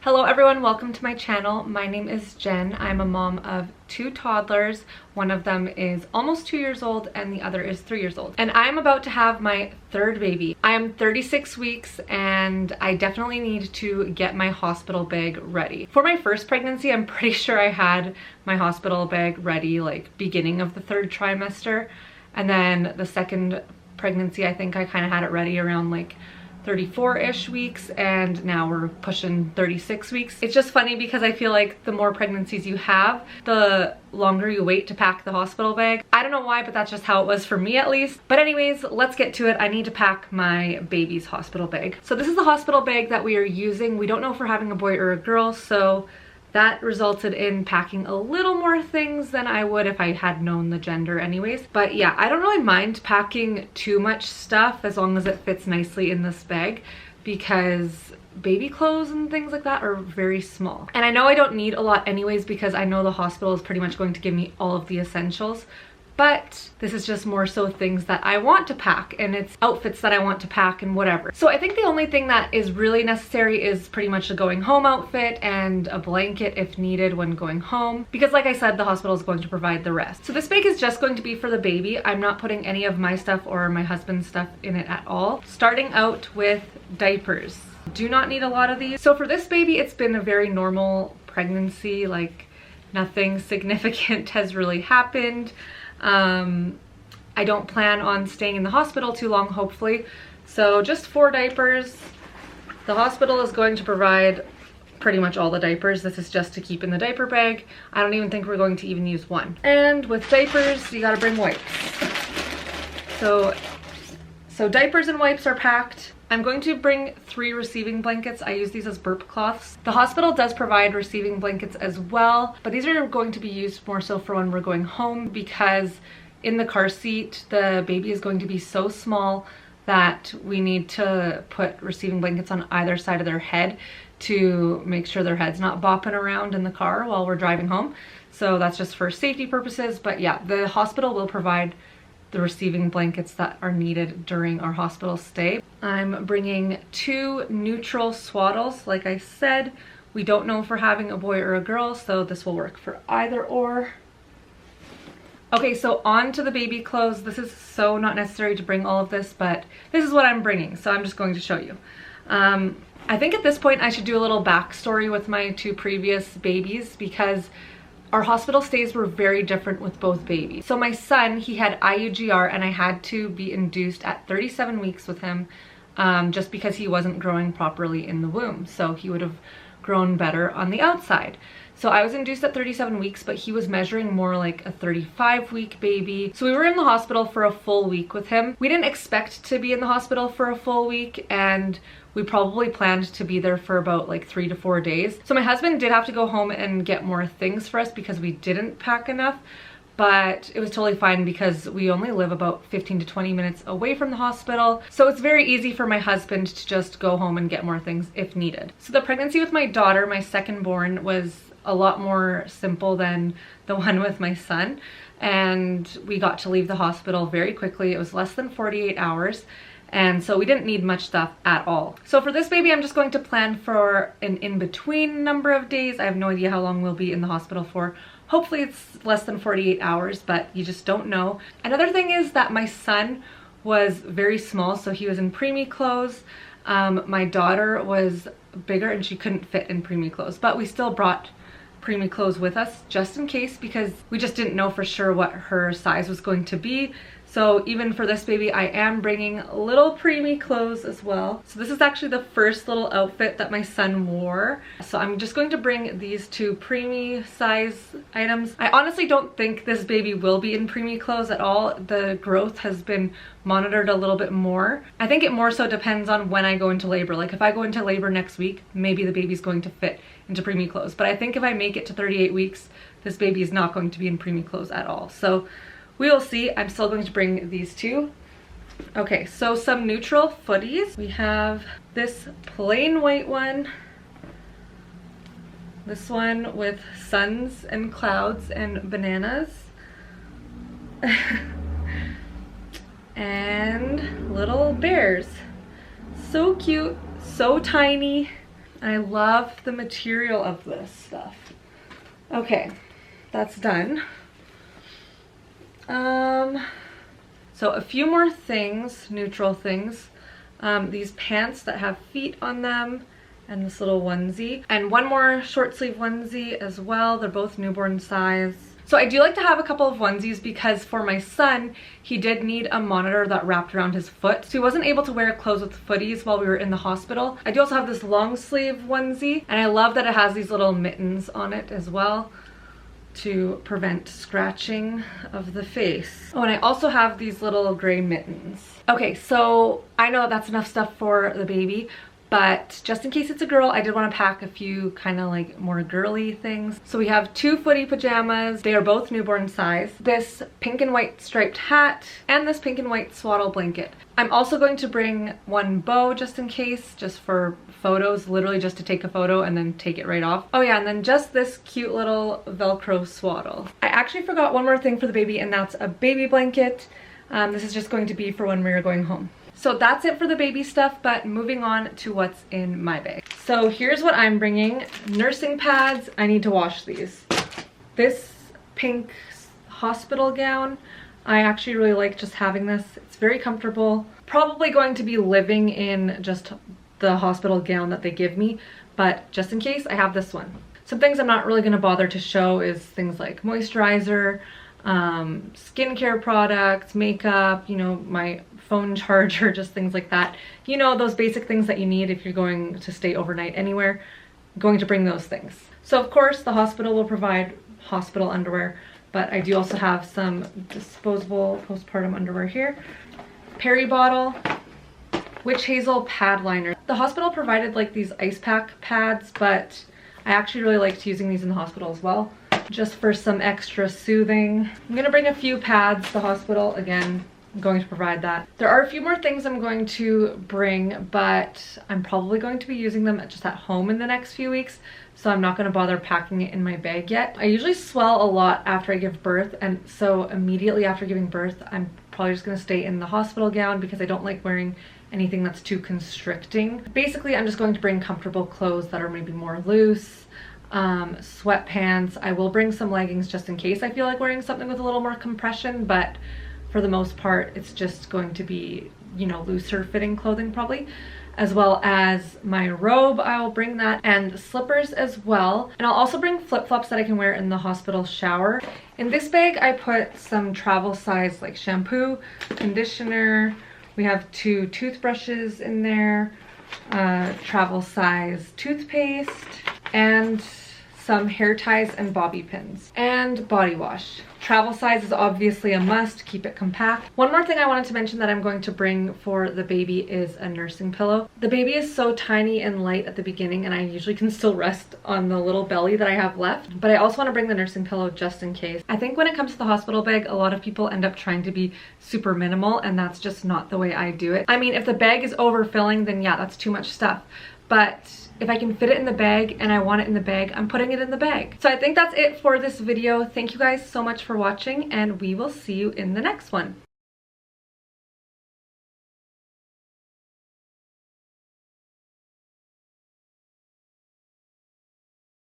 Hello everyone, welcome to my channel. My name is Jen. I'm a mom of 2 toddlers. One of them is almost 2 years old and the other is 3 years old. And I'm about to have my 3rd baby. I am 36 weeks and I definitely need to get my hospital bag ready. For my first pregnancy, I'm pretty sure I had my hospital bag ready like beginning of the 3rd trimester. And then the second pregnancy, I think I kind of had it ready around like 34-ish weeks, and now we're pushing 36 weeks. It's just funny because I feel like the more pregnancies you have, the longer you wait to pack the hospital bag. I don't know why, but that's just how it was for me at least. But anyways, let's get to it. I need to pack my baby's hospital bag. So this is the hospital bag that we are using. We don't know if we're having a boy or a girl, so that resulted in packing a little more things than I would if I had known the gender anyways. But yeah, I don't really mind packing too much stuff as long as it fits nicely in this bag, because baby clothes and things like that are very small. And I know I don't need a lot anyways because I know the hospital is pretty much going to give me all of the essentials. But this is just more so things that I want to pack, and it's outfits that I want to pack and whatever. So I think the only thing that is really necessary is pretty much a going home outfit and a blanket if needed when going home, because like I said, the hospital is going to provide the rest. So this bag is just going to be for the baby. I'm not putting any of my stuff or my husband's stuff in it at all. Starting out with diapers. Do not need a lot of these. So for this baby, it's been a very normal pregnancy, like nothing significant has really happened. I don't plan on staying in the hospital too long, hopefully. So just 4 diapers. The hospital is going to provide pretty much all the diapers. This is just to keep in the diaper bag. I don't even think we're going to even use one. And with diapers, you gotta bring wipes. So diapers and wipes are packed. I'm going to bring 3 receiving blankets. I use these as burp cloths. The hospital does provide receiving blankets as well, but these are going to be used more so for when we're going home, because in the car seat, the baby is going to be so small that we need to put receiving blankets on either side of their head to make sure their head's not bopping around in the car while we're driving home. So that's just for safety purposes. But yeah, the hospital will provide the receiving blankets that are needed during our hospital stay. I'm bringing 2 neutral swaddles. Like I said, we don't know if we're having a boy or a girl, so this will work for either or. Okay, so on to the baby clothes. This is so not necessary to bring all of this, but this is what I'm bringing, so I'm just going to show you. I think at this point I should do a little backstory with my 2 previous babies, because our hospital stays were very different with both babies. So my son, he had IUGR, and I had to be induced at 37 weeks with him just because he wasn't growing properly in the womb. So he would have grown better on the outside. So I was induced at 37 weeks, but he was measuring more like a 35-week baby. So we were in the hospital for a full week with him. We didn't expect to be in the hospital for a full week, and we probably planned to be there for about like 3 to 4 days. So my husband did have to go home and get more things for us because we didn't pack enough, but it was totally fine because we only live about 15 to 20 minutes away from the hospital. So it's very easy for my husband to just go home and get more things if needed. So the pregnancy with my daughter, my second born, was a lot more simple than the one with my son. And we got to leave the hospital very quickly. It was less than 48 hours. And so we didn't need much stuff at all. So for this baby, I'm just going to plan for an in-between number of days. I have no idea how long we'll be in the hospital for. Hopefully it's less than 48 hours, but you just don't know. Another thing is that my son was very small, so he was in preemie clothes. My daughter was bigger and she couldn't fit in preemie clothes, but we still brought preemie clothes with us just in case, because we just didn't know for sure what her size was going to be. So even for this baby, I am bringing little preemie clothes as well. So this is actually the first little outfit that my son wore. So I'm just going to bring these 2 preemie size items. I honestly don't think this baby will be in preemie clothes at all. The growth has been monitored a little bit more. I think it more so depends on when I go into labor. Like if I go into labor next week, maybe the baby's going to fit into preemie clothes. But I think if I make it to 38 weeks, this baby is not going to be in preemie clothes at all. So we will see. I'm still going to bring these 2. Okay, so some neutral footies. We have this plain white one, this one with suns and clouds and bananas, and little bears. So cute, so tiny. And I love the material of this stuff. Okay, that's done. So a few more things, neutral things. These pants that have feet on them, and this little onesie, and one more short sleeve onesie as well. They're both newborn size. So I do like to have a couple of onesies because for my son, he did need a monitor that wrapped around his foot. So he wasn't able to wear clothes with footies while we were in the hospital. I do also have this long sleeve onesie, and I love that it has these little mittens on it as well to prevent scratching of the face. Oh, and I also have these little gray mittens. Okay, so I know that's enough stuff for the baby, but just in case it's a girl, I did want to pack a few kind of like more girly things. So we have 2 footy pajamas. They are both newborn size. This pink and white striped hat and this pink and white swaddle blanket. I'm also going to bring 1 bow just in case, just for photos, literally just to take a photo and then take it right off. Oh yeah, and then just this cute little Velcro swaddle. I actually forgot one more thing for the baby, and that's a baby blanket. This is just going to be for when we're going home. So that's it for the baby stuff, but moving on to what's in my bag. So here's what I'm bringing. Nursing pads, I need to wash these. This pink hospital gown, I actually really like just having this. It's very comfortable. Probably going to be living in just the hospital gown that they give me, but just in case, I have this one. Some things I'm not really gonna bother to show is things like moisturizer, skincare products, makeup, you know, my phone charger, just things like that. You know, those basic things that you need if you're going to stay overnight anywhere. I'm going to bring those things. So of course the hospital will provide hospital underwear, but I do also have some disposable postpartum underwear here. Perry bottle, witch hazel pad liner. The hospital provided like these ice pack pads, but I actually really liked using these in the hospital as well, just for some extra soothing. I'm gonna bring a few pads to the hospital. Again, I'm going to provide that. There are a few more things I'm going to bring, but I'm probably going to be using them just at home in the next few weeks, so I'm not going to bother packing it in my bag yet. I usually swell a lot after I give birth, and so immediately after giving birth, I'm probably just going to stay in the hospital gown because I don't like wearing anything that's too constricting. Basically, I'm just going to bring comfortable clothes that are maybe more loose, sweatpants. I will bring some leggings just in case I feel like wearing something with a little more compression, but for the most part, it's just going to be, you know, looser fitting clothing probably, as well as my robe. I'll bring that, and slippers as well. And I'll also bring flip-flops that I can wear in the hospital shower. In this bag, I put some travel size like shampoo, conditioner. We have 2 toothbrushes in there, travel size toothpaste, and some hair ties and bobby pins, and body wash. Travel size is obviously a must, keep it compact. One more thing I wanted to mention that I'm going to bring for the baby is a nursing pillow. The baby is so tiny and light at the beginning, and I usually can still rest on the little belly that I have left, but I also want to bring the nursing pillow just in case. I think when it comes to the hospital bag, a lot of people end up trying to be super minimal, and that's just not the way I do it. I mean, if the bag is overfilling, then yeah, that's too much stuff, but if I can fit it in the bag and I want it in the bag, I'm putting it in the bag. So I think that's it for this video. Thank you guys so much for watching, and we will see you in the next one.